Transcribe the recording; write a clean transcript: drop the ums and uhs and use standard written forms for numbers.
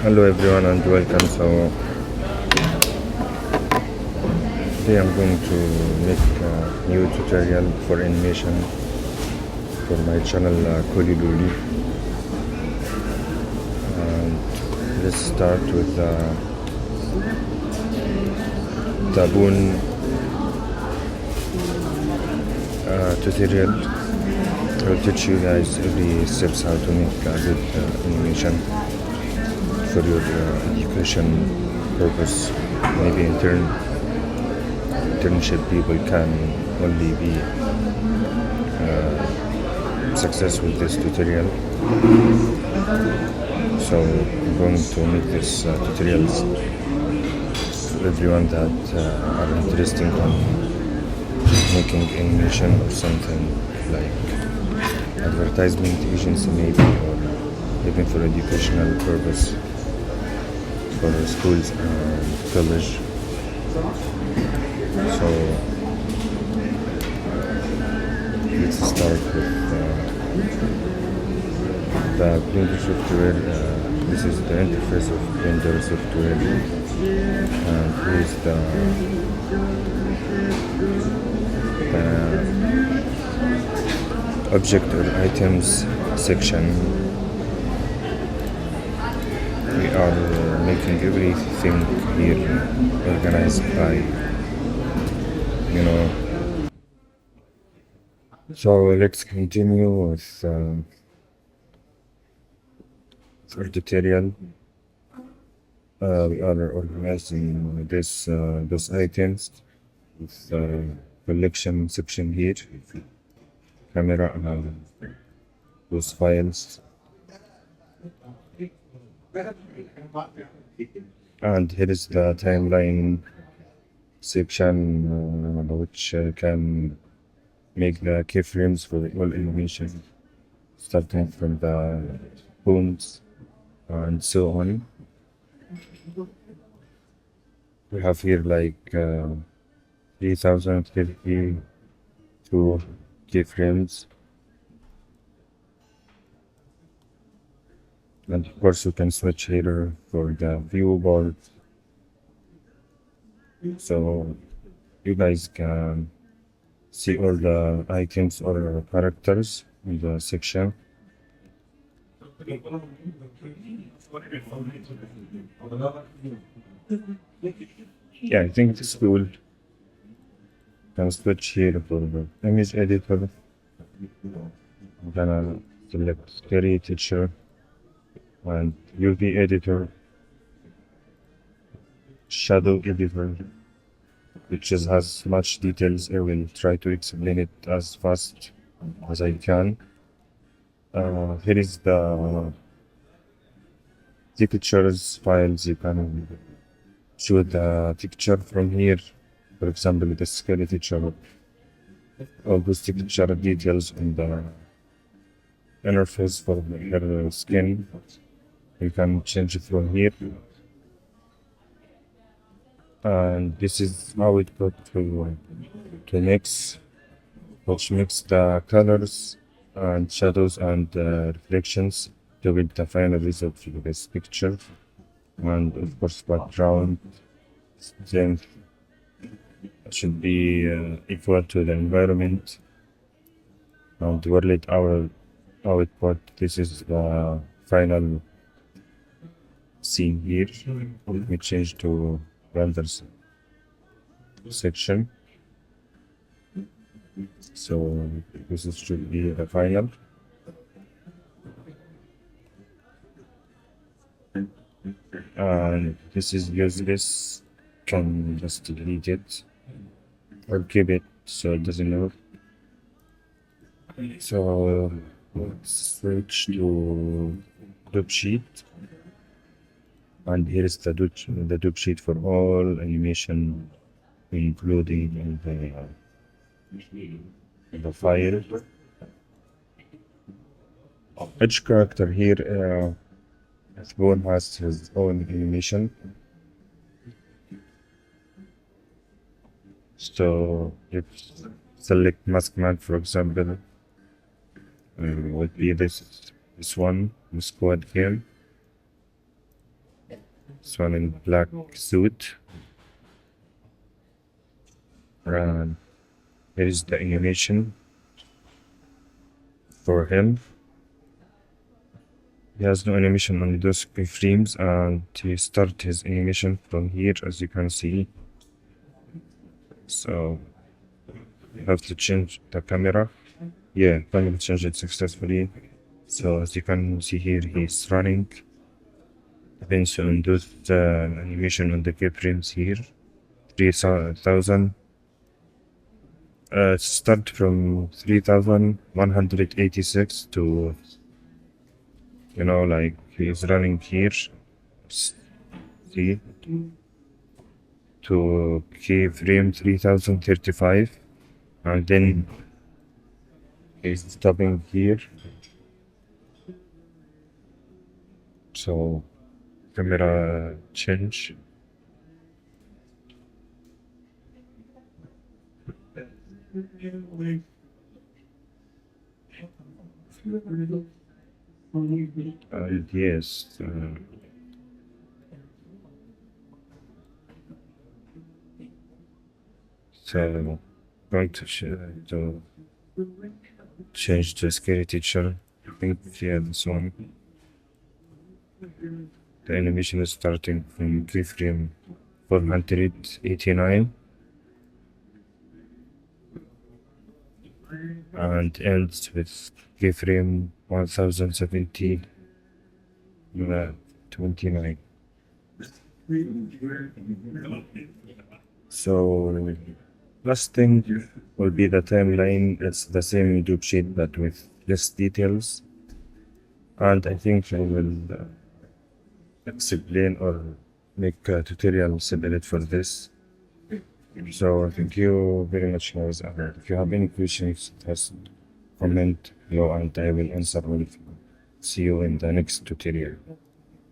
Hello everyone and welcome. So today I'm going to make a new tutorial for animation for my channel Koli Luli. And let's start with the Boon tutorial. I will teach you guys every steps how to make a good animation for your education purpose. Maybe internship people can only be successful with this tutorial. So I'm going to make this tutorials for everyone that are interested in making animation or something like advertisement agency maybe, or even for educational purpose for schools and college. So let's start with the Blender software. This is the interface of Blender software, and here's the object or items section. We are making everything here organized by, So let's continue with our tutorial. We are organizing those items with collection section here, camera, those files, and here is the timeline section, which can make the keyframes for all animation, starting from the bones and so on. We have here like 3052 keyframes, and of course you can switch here for the view board, so you guys can see all the items or characters in the section. Yeah, I think it's cool. You can switch here for the image editor. I'm gonna select 3D teacher and UV editor, shadow editor, which has much details. I will try to explain it as fast as I can. Here is the pictures files. You can shoot the picture from here. For example, the scale picture, all those picture details on the interface for her skin. You can change it from here. And this is how it got to mix, which mix the colors and shadows and reflections to get the final result for this picture. And of course background strength should be equal to the environment, and world output. This is the final scene here. Let me change to render section. So this should be the final. And this is useless. Can just delete it or keep it so it doesn't move. So let's switch to dupe sheet, and here is the dupe sheet for all animation, including the file. Each character here Spawn has his own animation. So if select Maskman, for example, would be this one, the squad here. This one in black suit. And here is the animation for him. He has no animation on those keyframes, and he start his animation from here, as you can see. So you have to change the camera. Yeah, camera changed it successfully. So as you can see here, he's running. Then so in those animation on the keyframes here, 3000. Start from 3186 to, like he's running here. See, to keyframe 3035, and then he's stopping here. So camera change. Yes. So going to change the scary teacher. I think yeah, this one. The animation is starting from keyframe 489 and ends with keyframe 1070 29. So last thing will be the timeline. It's the same YouTube sheet but with less details, and I think I will explain or make a tutorial separate for this. So thank you very much, guys. And if you have any questions, just comment below and I will answer. We'll see you in the next tutorial.